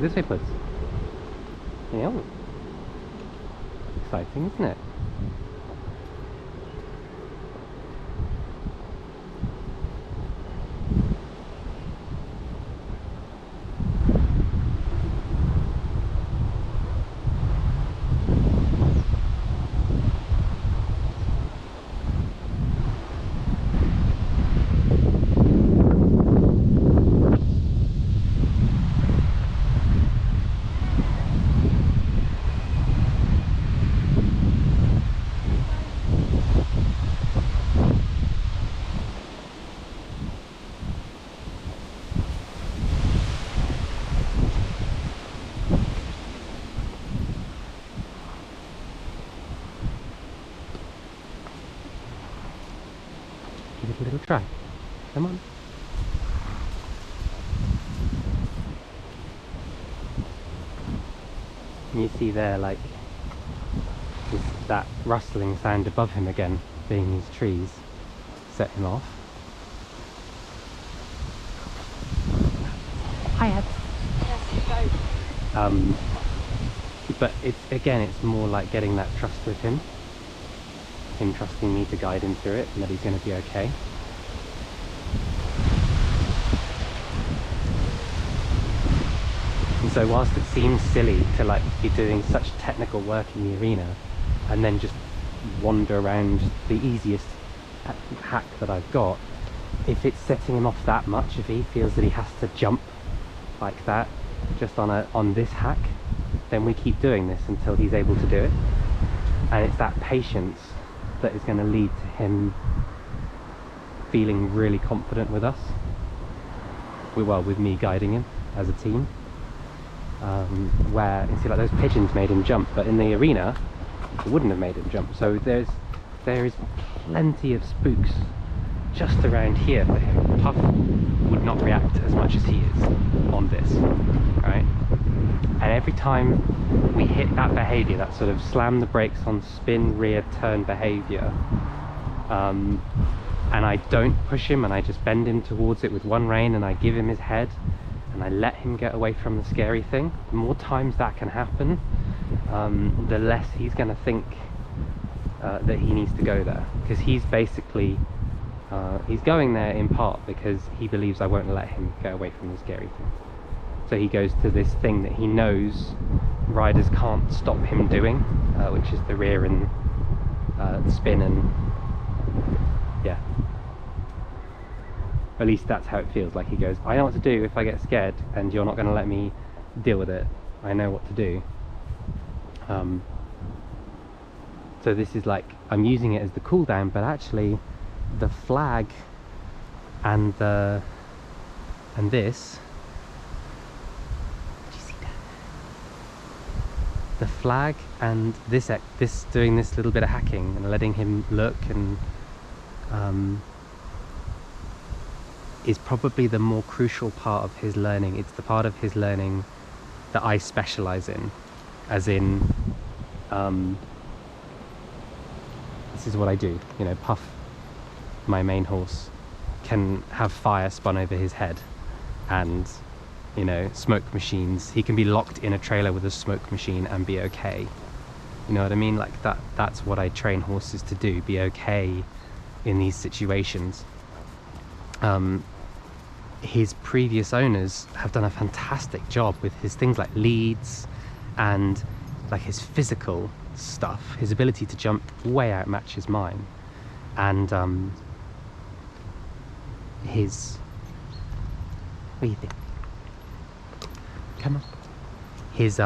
This way, please. Yeah. Exciting, isn't it? Give it a little try. Come on. You see there, like, that rustling sound above him again, being these trees, set him off. Hiya. But it's more like getting that trust with him trusting me to guide him through it, and that he's going to be okay. And so whilst it seems silly to like be doing such technical work in the arena and then just wander around the easiest hack that I've got, if it's setting him off that much, if he feels that he has to jump like that just on this hack, then we keep doing this until he's able to do it. And it's that patience that is going to lead to him feeling really confident with us, with me guiding him as a team. Where you see, like, those pigeons made him jump, but in the arena it wouldn't have made him jump. So there is plenty of spooks just around here for him. Puff would not react as much as he is on this, right? And every time we hit that behavior, that sort of slam the brakes on spin, rear, turn behavior, and I don't push him and I just bend him towards it with one rein and I give him his head and I let him get away from the scary thing, the more times that can happen, the less he's going to think that he needs to go there, because he's basically he's going there in part because he believes I won't let him get away from the scary thing. So he goes to this thing that he knows riders can't stop him doing, which is the rear and the spin, and yeah. At least that's how it feels. Like, he goes, I know what to do if I get scared and you're not going to let me deal with it. I know what to do. So this is like, I'm using it as the cool down, but actually the flag and this, did you see that? The flag and this doing this little bit of hacking and letting him look and is probably the more crucial part of his learning. It's the part of his learning that I specialize in, as in this is what I do. You know, Puff, my main horse, can have fire spun over his head and, you know, smoke machines. He can be locked in a trailer with a smoke machine and be okay. You know what I mean? Like, that's what I train horses to do, be okay in these situations. His previous owners have done a fantastic job with his things like leads and like his physical stuff. His ability to jump way outmatches mine, and his, what do you think? Come on. His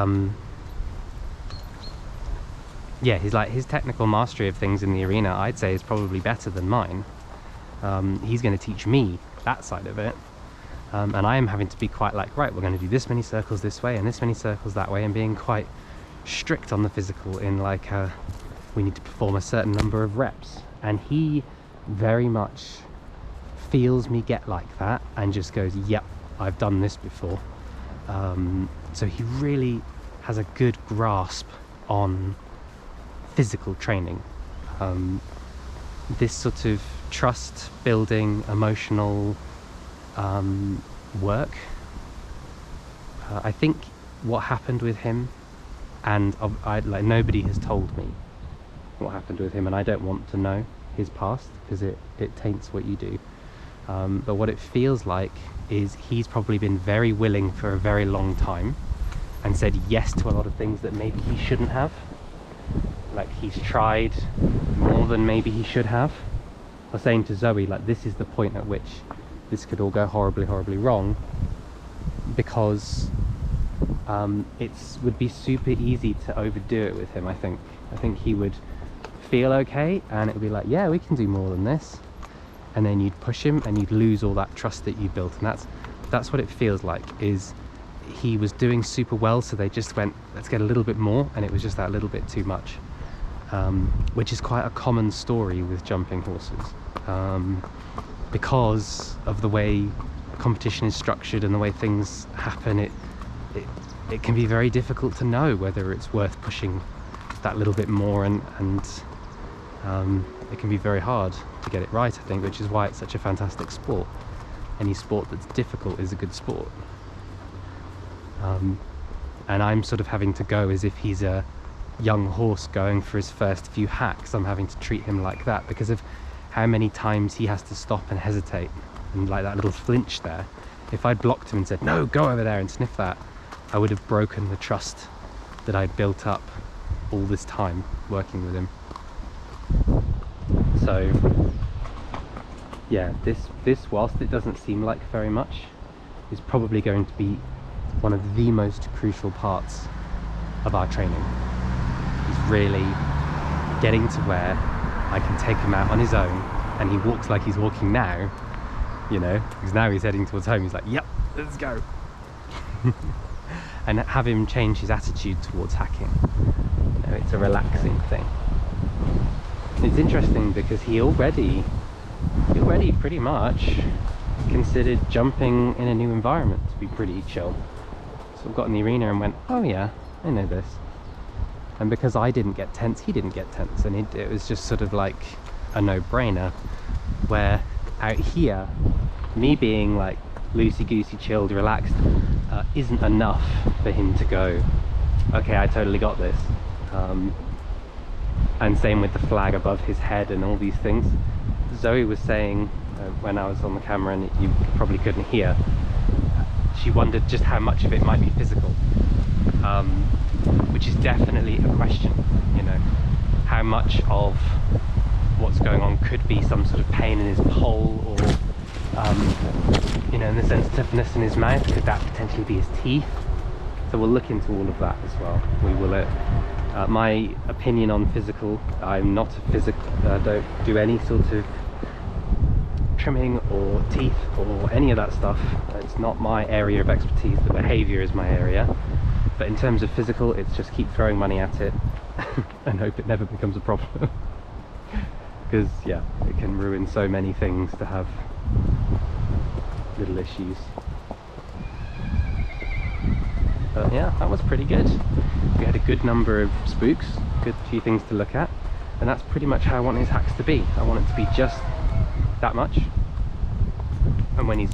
yeah, his technical mastery of things in the arena, I'd say, is probably better than mine. He's going to teach me that side of it, and I am having to be quite like, right, we're going to do this many circles this way and this many circles that way, and being quite strict on the physical in like we need to perform a certain number of reps. And he very much feels me get like that and just goes, yep, I've done this before. So he really has a good grasp on physical training. This sort of trust building, emotional work, I think what happened with him, and like nobody has told me what happened with him, and I don't want to know his past because it taints what you do. But what it feels like is he's probably been very willing for a very long time and said yes to a lot of things that maybe he shouldn't have. Like he's tried more than maybe he should have. I was saying to Zoe, like, this is the point at which this could all go horribly, horribly wrong, because it would be super easy to overdo it with him. I think he would feel okay, and it would be like, yeah, we can do more than this, and then you'd push him and you'd lose all that trust that you built. And that's what it feels like, is he was doing super well, so they just went, let's get a little bit more, and it was just that little bit too much, which is quite a common story with jumping horses, because of the way competition is structured and the way things happen. It can be very difficult to know whether it's worth pushing that little bit more, and it can be very hard to get it right, I think, which is why it's such a fantastic sport. Any sport that's difficult is a good sport. And I'm sort of having to go as if he's a young horse going for his first few hacks. I'm having to treat him like that because of how many times he has to stop and hesitate, and like that little flinch there. If I'd blocked him and said, no, go over there and sniff that, I would have broken the trust that I'd built up all this time working with him. So yeah, this whilst it doesn't seem like very much, is probably going to be one of the most crucial parts of our training. He's really getting to where I can take him out on his own, and he walks like he's walking now, you know, because now he's heading towards home. He's like, yep, let's go. And have him change his attitude towards hacking. You know, it's a relaxing thing. It's interesting because he already pretty much considered jumping in a new environment to be pretty chill. So I got in the arena and went, oh yeah, I know this. And because I didn't get tense, he didn't get tense, and it was just sort of like a no-brainer. Where out here, me being like loosey-goosey, chilled, relaxed, isn't enough for him to go, okay, I totally got this. And same with the flag above his head and all these things. Zoe was saying, when I was on the camera, and you probably couldn't hear, she wondered just how much of it might be physical, which is definitely a question, you know. How much of what's going on could be some sort of pain in his poll, or you know, in the sensitiveness in his mouth, could that potentially be his teeth? So we'll look into all of that as well. We will. My opinion on physical, I'm not a physical, I don't do any sort of trimming or teeth or any of that stuff. It's not my area of expertise. The behaviour is my area. But in terms of physical, it's just keep throwing money at it and hope it never becomes a problem. Because yeah, it can ruin so many things to have little issues. But yeah, that was pretty good. We had a good number of spooks, good few things to look at, and that's pretty much how I want his hacks to be. I want it to be just that much, and when he's